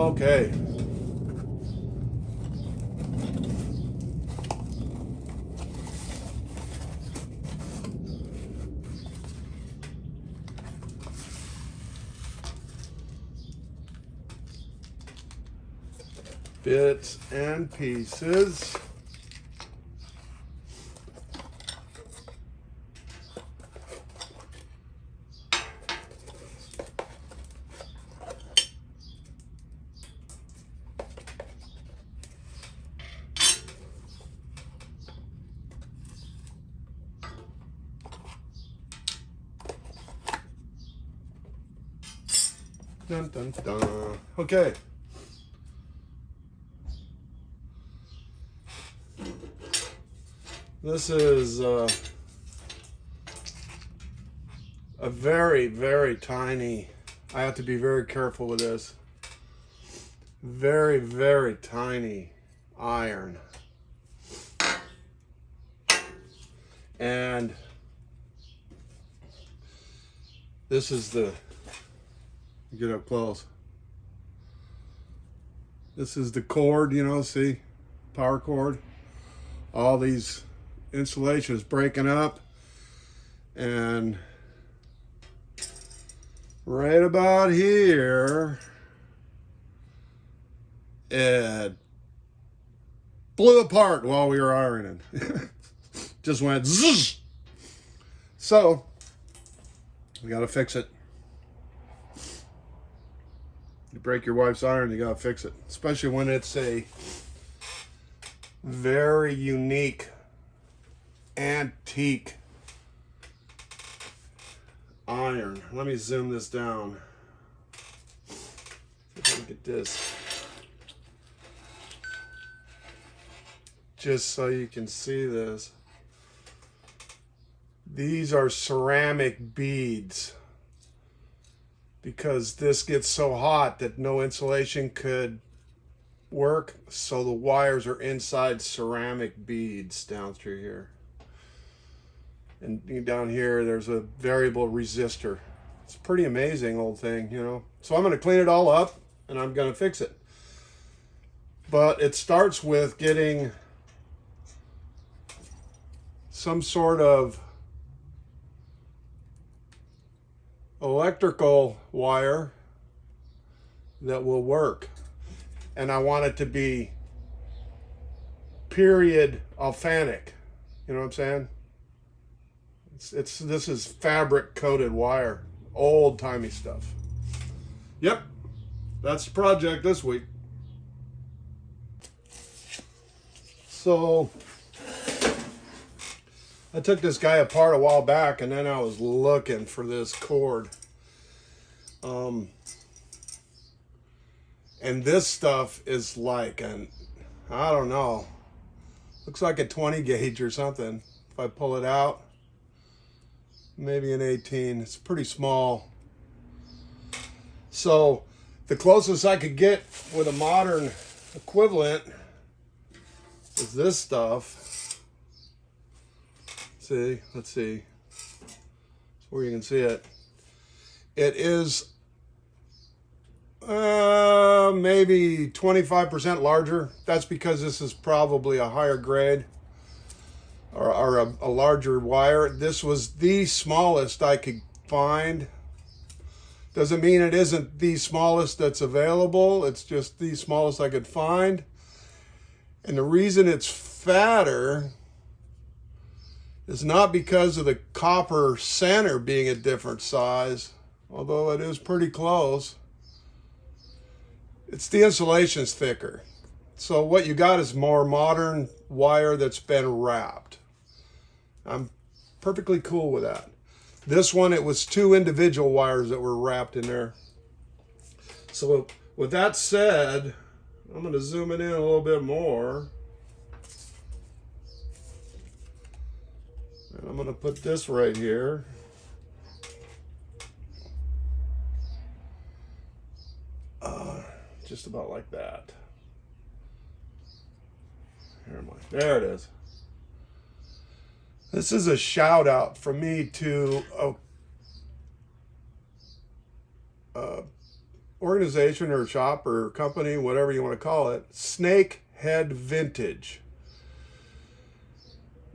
Okay. Bits and pieces. Dun, dun, dun. Okay. This is a very, very tiny, I have to be very careful with this, very, very tiny iron. And this is the, get up close. This is the cord, you know, see, power cord. All these insulations breaking up, and right about here it blew apart while we were ironing. Just went zzz. So we gotta fix it. You break your wife's iron, you gotta fix it, especially when it's a very unique antique iron. Let me zoom this down. Look at this, just so you can see this. These are ceramic beads, because this gets so hot that no insulation could work, so the wires are inside ceramic beads down through here. And down here there's a variable resistor. It's a pretty amazing old thing, you know. So I'm going to clean it all up and I'm going to fix it. But it starts with getting some sort of electrical wire that will work. And I want it to be period authentic. You know what I'm saying? This is fabric coated wire, old timey stuff. Yep, that's the project this week. So I took this guy apart a while back, and then I was looking for this cord. And this stuff is like an, I don't know, looks like a 20 gauge or something. If I pull it out, maybe an 18. It's pretty small. So the closest I could get with a modern equivalent is this stuff. See, let's see. That's where you can see it. It is maybe 25% larger. That's because this is probably a higher grade or a larger wire. This was the smallest I could find. Doesn't mean it isn't the smallest that's available. It's just the smallest I could find. And the reason it's fatter is not because of the copper center being a different size, although it is pretty close. It's the insulation's thicker. So what you got is more modern wire that's been wrapped. I'm perfectly cool with that. This one, it was 2 individual wires that were wrapped in there. So with that said, I'm going to zoom it in a little bit more. And I'm going to put this right here. Just about like that. There it is. This is a shout out from me to organization or shop or company, whatever you want to call it, Snakehead Vintage.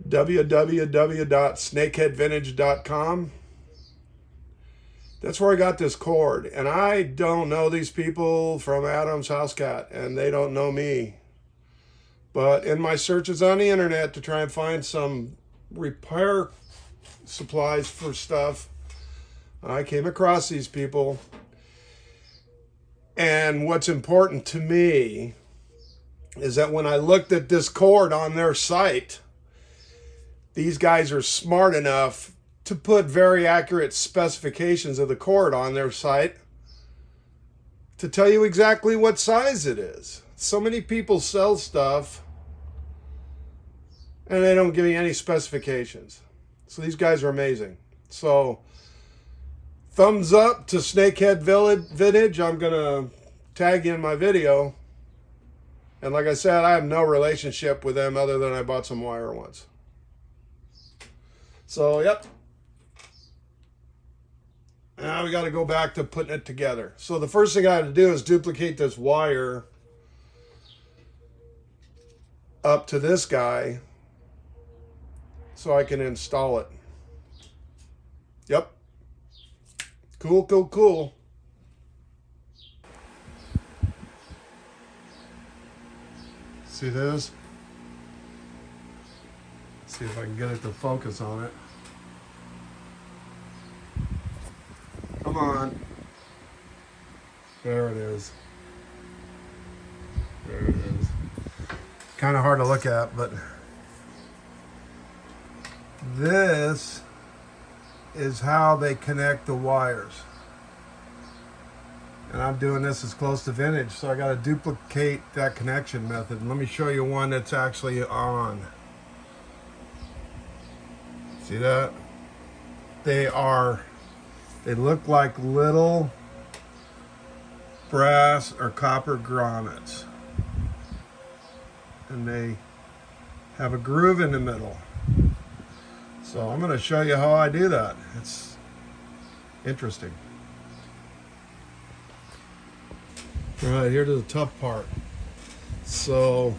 www.snakeheadvintage.com. That's where I got this cord. And I don't know these people from Adams House Cat, and they don't know me. But in my searches on the internet to try and find some repair supplies for stuff, I came across these people. And what's important to me is that when I looked at this cord on their site, these guys are smart enough to put very accurate specifications of the cord on their site to tell you exactly what size it is. So many people sell stuff and they don't give you any specifications. So these guys are amazing. So thumbs up to Snakehead Vintage. I'm going to tag you in my video. And like I said, I have no relationship with them other than I bought some wire once. So, yep. Now we got to go back to putting it together. So the first thing I had to do is duplicate this wire up to this guy so I can install it. Yep. Cool, cool, cool. See this? See if I can get it to focus on it. Come on. There it is. There it is. Kind of hard to look at, but this is how they connect the wires. And I'm doing this as close to vintage, so I got to duplicate that connection method. And let me show you one that's actually on. See that? They look like little brass or copper grommets. And they have a groove in the middle. So I'm going to show you how I do that. It's interesting. All right, here's the tough part. So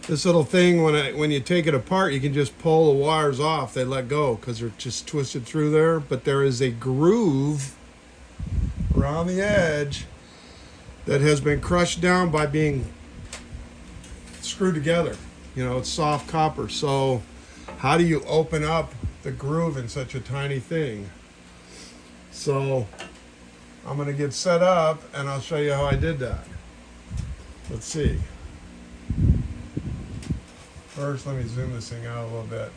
this little thing, when you take it apart, you can just pull the wires off. They let go because they're just twisted through there. But there is a groove around the edge that has been crushed down by being screwed together. You know, it's soft copper. So how do you open up the groove in such a tiny thing? So I'm going to get set up and I'll show you how I did that. Let's see. First, let me zoom this thing out a little bit.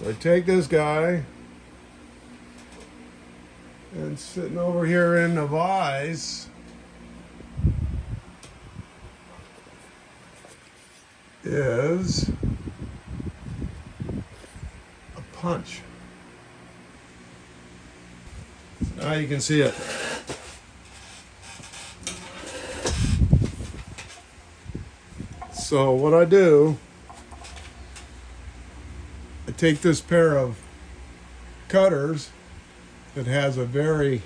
So I take this guy, and sitting over here in the vise is a punch. Now you can see it. So what I do, I take this pair of cutters that has a very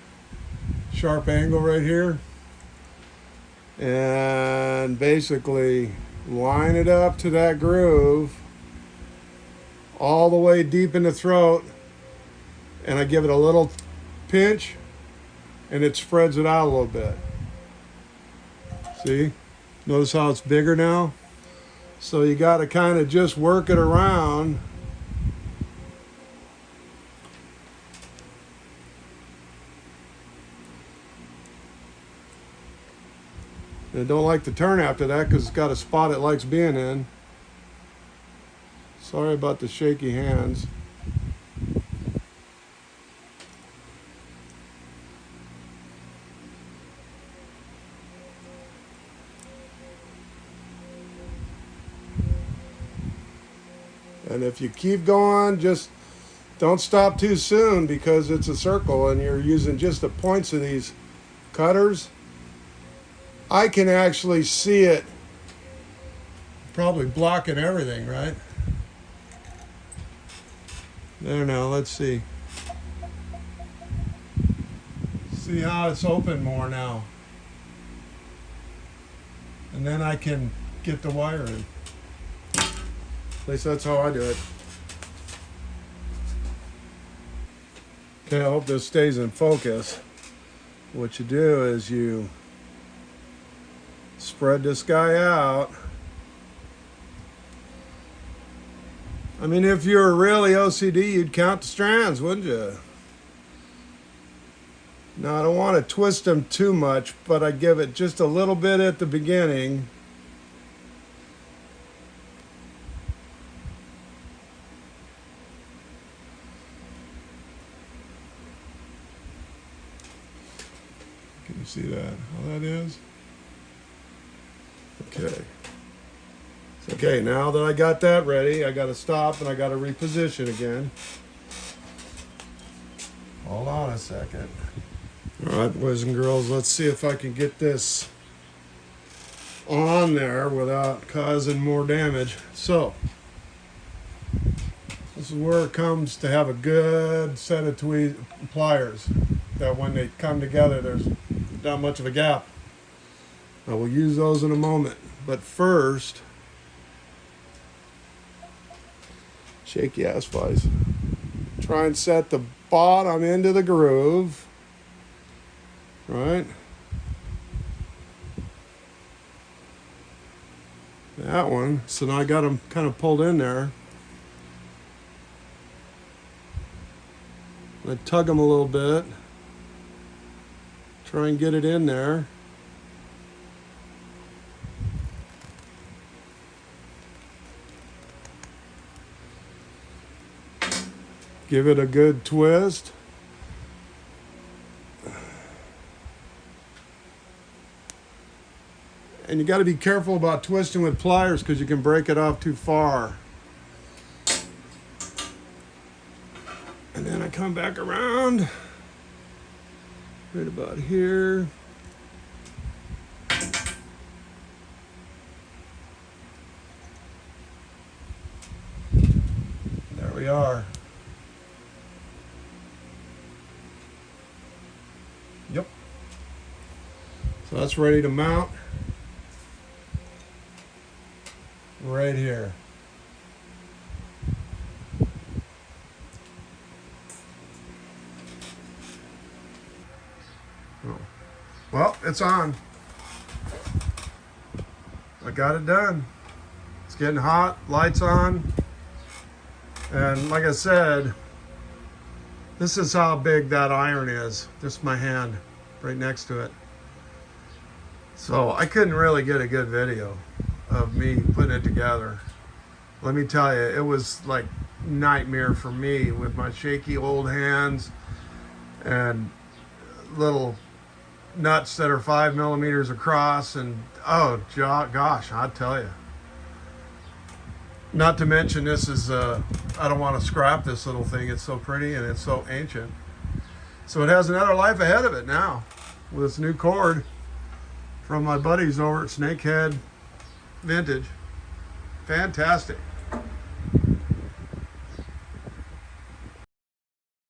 sharp angle right here and basically line it up to that groove all the way deep in the throat, and I give it a little pinch and it spreads it out a little bit. See? Notice how it's bigger now? So you got to kind of just work it around. And I don't like to turn after that because it's got a spot it likes being in. Sorry about the shaky hands. And if you keep going, just don't stop too soon because it's a circle and you're using just the points of these cutters. I can actually see it probably blocking everything, right? There now, let's see. See how it's open more now. And then I can get the wire in. At least that's how I do it. Okay, I hope this stays in focus. What you do is you spread this guy out. I mean, if you're really OCD, you'd count the strands, wouldn't you? Now, I don't want to twist them too much, but I give it just a little bit at the beginning. Can you see that? How that is? Okay. Okay, now that I got that ready, I got to stop and I got to reposition again. Hold on a second. All right, boys and girls, let's see if I can get this on there without causing more damage. So, this is where it comes to have a good set of pliers, that when they come together, there's not much of a gap. I will use those in a moment, but first, shaky ass vise. Try and set the bottom into the groove. Right? That one. So now I got them kind of pulled in there. I tug them a little bit. Try and get it in there. Give it a good twist. And you got to be careful about twisting with pliers because you can break it off too far. And then I come back around right about here. There we are. Yep. So that's ready to mount. Right here. Oh. Well, it's on. I got it done. It's getting hot, lights on. And like I said, this is how big that iron is. Just my hand right next to it. So I couldn't really get a good video of me putting it together. Let me tell you, it was like nightmare for me with my shaky old hands and little nuts that are 5 millimeters across, and oh gosh, I tell you. Not to mention, this is I don't want to scrap this little thing. It's so pretty and it's so ancient. So it has another life ahead of it now with this new cord from my buddies over at Snakehead Vintage. Fantastic.